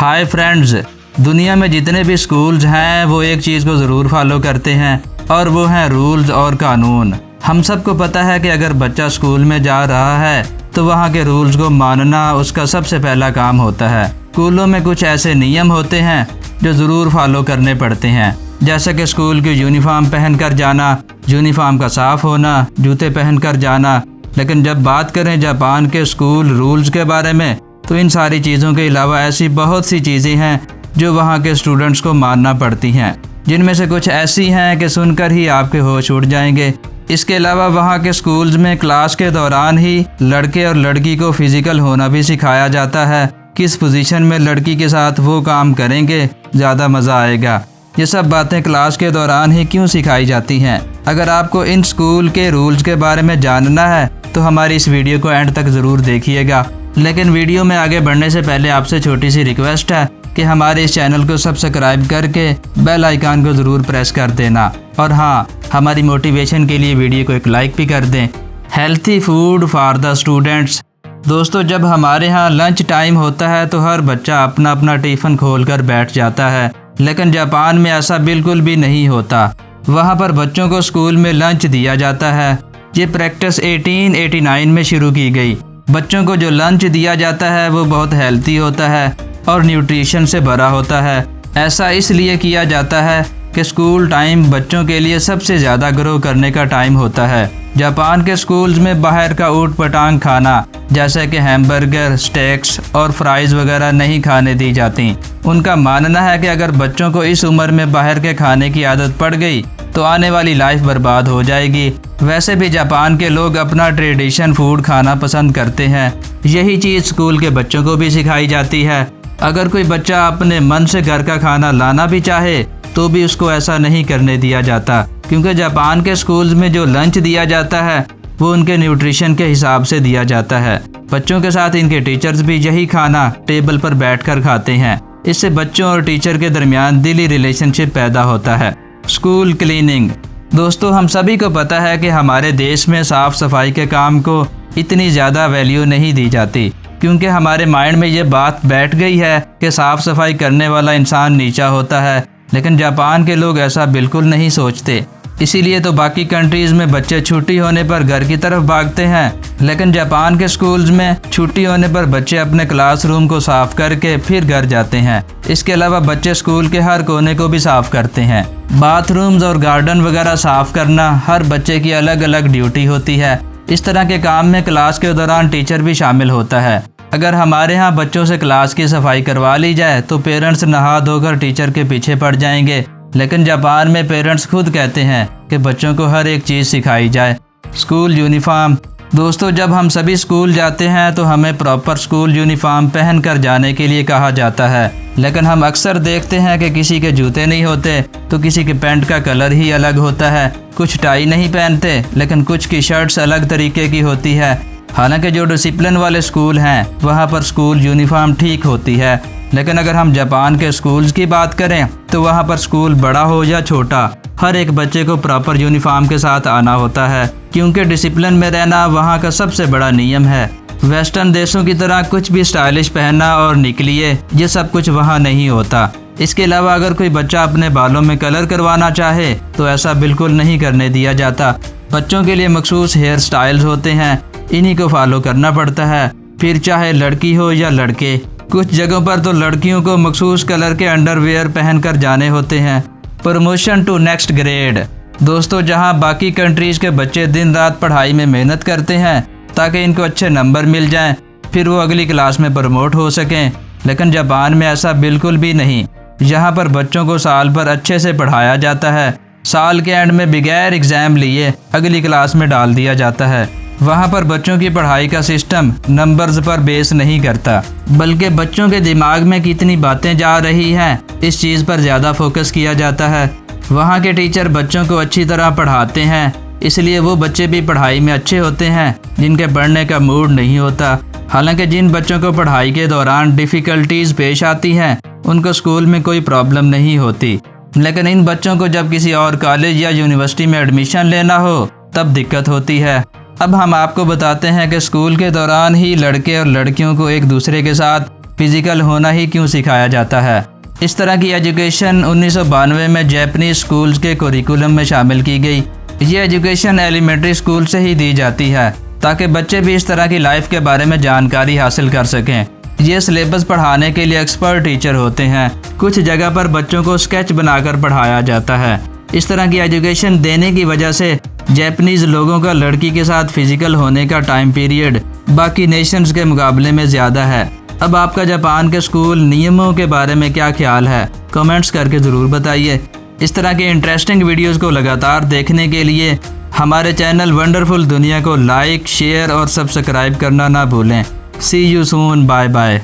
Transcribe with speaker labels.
Speaker 1: Hi friends, दुनिया में जितने भी स्कूल्स हैं वो एक चीज़ को ज़रूर फॉलो करते हैं और वो हैं रूल्स और कानून। हम सबको पता है कि अगर बच्चा स्कूल में जा रहा है तो वहाँ के रूल्स को मानना उसका सबसे पहला काम होता है। स्कूलों में कुछ ऐसे नियम होते हैं जो ज़रूर फॉलो करने पड़ते हैं, जैसे कि स्कूल की यूनिफॉर्म पहन कर जाना, यूनिफॉर्म का साफ़ होना, जूते पहन कर जाना। लेकिन जब बात करें जापान के स्कूल रूल्स के बारे में तो इन सारी चीज़ों के अलावा ऐसी बहुत सी चीज़ें हैं जो वहाँ के स्टूडेंट्स को मानना पड़ती हैं, जिनमें से कुछ ऐसी हैं कि सुनकर ही आपके होश उड़ जाएंगे। इसके अलावा वहाँ के स्कूल्स में क्लास के दौरान ही लड़के और लड़की को फिज़िकल होना भी सिखाया जाता है। किस पोजीशन में लड़की के साथ वो काम करेंगे ज़्यादा मज़ा आएगा, ये सब बातें क्लास के दौरान ही क्यों सिखाई जाती हैं। अगर आपको इन स्कूल के रूल्स के बारे में जानना है तो हमारी इस वीडियो को एंड तक ज़रूर देखिएगा। लेकिन वीडियो में आगे बढ़ने से पहले आपसे छोटी सी रिक्वेस्ट है कि हमारे इस चैनल को सब्सक्राइब करके बेल आइकन को ज़रूर प्रेस कर देना, और हाँ, हमारी मोटिवेशन के लिए वीडियो को एक लाइक भी कर दें। Healthy food for the students. दोस्तों, जब हमारे यहाँ लंच टाइम होता है तो हर बच्चा अपना अपना टिफ़िन खोल कर बैठ जाता है, लेकिन जापान में ऐसा बिल्कुल भी नहीं होता। वहाँ पर बच्चों को स्कूल में लंच दिया जाता है। ये प्रैक्टिस 1889 में शुरू की गई। बच्चों को जो लंच दिया जाता है वो बहुत हेल्थी होता है और न्यूट्रिशन से भरा होता है। ऐसा इसलिए किया जाता है कि स्कूल टाइम बच्चों के लिए सबसे ज़्यादा ग्रो करने का टाइम होता है। जापान के स्कूल्स में बाहर का ऊट पटांग खाना जैसे कि हैमबर्गर, स्टेक्स और फ्राइज़ वगैरह नहीं खाने दी जाती। उनका मानना है कि अगर बच्चों को इस उम्र में बाहर के खाने की आदत पड़ गई तो आने वाली लाइफ बर्बाद हो जाएगी। वैसे भी जापान के लोग अपना ट्रेडिशन फूड खाना पसंद करते हैं। यही चीज़ स्कूल के बच्चों को भी सिखाई जाती है। अगर कोई बच्चा अपने मन से घर का खाना लाना भी चाहे तो भी उसको ऐसा नहीं करने दिया जाता, क्योंकि जापान के स्कूल्स में जो लंच दिया जाता है वो उनके न्यूट्रिशन के हिसाब से दिया जाता है। बच्चों के साथ इनके टीचर्स भी यही खाना टेबल पर बैठकर खाते हैं। इससे बच्चों और टीचर के दरमियान दिली रिलेशनशिप पैदा होता है। School cleaning. दोस्तों, हम सभी को पता है कि हमारे देश में साफ़ सफाई के काम को इतनी ज़्यादा वैल्यू नहीं दी जाती, क्योंकि हमारे माइंड में ये बात बैठ गई है कि साफ़ सफाई करने वाला इंसान नीचा होता है। लेकिन जापान के लोग ऐसा बिल्कुल नहीं सोचते। इसीलिए तो बाकी कंट्रीज़ में बच्चे छुट्टी होने पर घर की तरफ भागते हैं, लेकिन जापान के स्कूल्स में छुट्टी होने पर बच्चे अपने क्लासरूम को साफ़ करके फिर घर जाते हैं। इसके अलावा बच्चे स्कूल के हर कोने को भी साफ़ करते हैं। बाथरूम्स और गार्डन वगैरह साफ़ करना हर बच्चे की अलग अलग ड्यूटी होती है। इस तरह के काम में क्लास के दौरान टीचर भी शामिल होता है। अगर हमारे यहाँ बच्चों से क्लास की सफाई करवा ली जाए तो पेरेंट्स नहा धोकर टीचर के पीछे पड़ जाएंगे, लेकिन जापान में पेरेंट्स खुद कहते हैं कि बच्चों को हर एक चीज़ सिखाई जाए। School uniform. दोस्तों, जब हम सभी स्कूल जाते हैं तो हमें प्रॉपर स्कूल यूनिफॉर्म पहन कर जाने के लिए कहा जाता है, लेकिन हम अक्सर देखते हैं कि किसी के जूते नहीं होते तो किसी के पैंट का कलर ही अलग होता है। कुछ टाई नहीं पहनते, लेकिन कुछ की शर्ट्स अलग तरीके की होती है। हालांकि जो डिसिप्लिन वाले स्कूल हैं वहाँ पर स्कूल यूनिफॉर्म ठीक होती है, लेकिन अगर हम जापान के स्कूल्स की बात करें तो वहाँ पर स्कूल बड़ा हो या छोटा, हर एक बच्चे को प्रॉपर यूनिफॉर्म के साथ आना होता है, क्योंकि डिसिप्लिन में रहना वहाँ का सबसे बड़ा नियम है। वेस्टर्न देशों की तरह कुछ भी स्टाइलिश पहनना और निकलिए, ये सब कुछ वहाँ नहीं होता। इसके अलावा अगर कोई बच्चा अपने बालों में कलर करवाना चाहे तो ऐसा बिल्कुल नहीं करने दिया जाता। बच्चों के लिए मखसूस हेयर स्टाइल्स होते हैं, इन्हीं को फॉलो करना पड़ता है, फिर चाहे लड़की हो या लड़के। कुछ जगहों पर तो लड़कियों को मखसूस कलर के अंडरवेयर पहन कर जाने होते हैं। Promotion to next grade. दोस्तों, जहां बाकी कंट्रीज़ के बच्चे दिन रात पढ़ाई में मेहनत करते हैं ताकि इनको अच्छे नंबर मिल जाएं, फिर वो अगली क्लास में प्रमोट हो सकें, लेकिन जापान में ऐसा बिल्कुल भी नहीं। यहाँ पर बच्चों को साल भर अच्छे से पढ़ाया जाता है। साल के एंड में बगैर एग्ज़ाम लिए अगली क्लास में डाल दिया जाता है। वहाँ पर बच्चों की पढ़ाई का सिस्टम नंबर्स पर बेस नहीं करता, बल्कि बच्चों के दिमाग में कितनी बातें जा रही हैं इस चीज़ पर ज़्यादा फोकस किया जाता है। वहाँ के टीचर बच्चों को अच्छी तरह पढ़ाते हैं, इसलिए वो बच्चे भी पढ़ाई में अच्छे होते हैं जिनके पढ़ने का मूड नहीं होता। हालांकि जिन बच्चों को पढ़ाई के दौरान डिफ़िकल्टीज़ पेश आती हैं उनको स्कूल में कोई प्रॉब्लम नहीं होती, लेकिन इन बच्चों को जब किसी और कॉलेज या यूनिवर्सिटी में एडमिशन लेना हो तब दिक्कत होती है। अब हम आपको बताते हैं कि स्कूल के दौरान ही लड़के और लड़कियों को एक दूसरे के साथ फिज़िकल होना ही क्यों सिखाया जाता है। इस तरह की एजुकेशन 1992 में जापानीज स्कूल्स के करिकुलम में शामिल की गई। ये एजुकेशन एलिमेंट्री स्कूल से ही दी जाती है ताकि बच्चे भी इस तरह की लाइफ के बारे में जानकारी हासिल कर सकें। ये सिलेबस पढ़ाने के लिए एक्सपर्ट टीचर होते हैं। कुछ जगह पर बच्चों को स्केच बनाकर पढ़ाया जाता है। इस तरह की एजुकेशन देने की वजह से जापानीज लोगों का लड़की के साथ फिजिकल होने का टाइम पीरियड बाकी नेशंस के मुकाबले में ज़्यादा है। अब आपका जापान के स्कूल नियमों के बारे में क्या ख्याल है, कमेंट्स करके ज़रूर बताइए। इस तरह के इंटरेस्टिंग वीडियोस को लगातार देखने के लिए हमारे चैनल वंडरफुल दुनिया को लाइक, शेयर और सब्सक्राइब करना ना भूलें। सी यू सून, बाय बाय।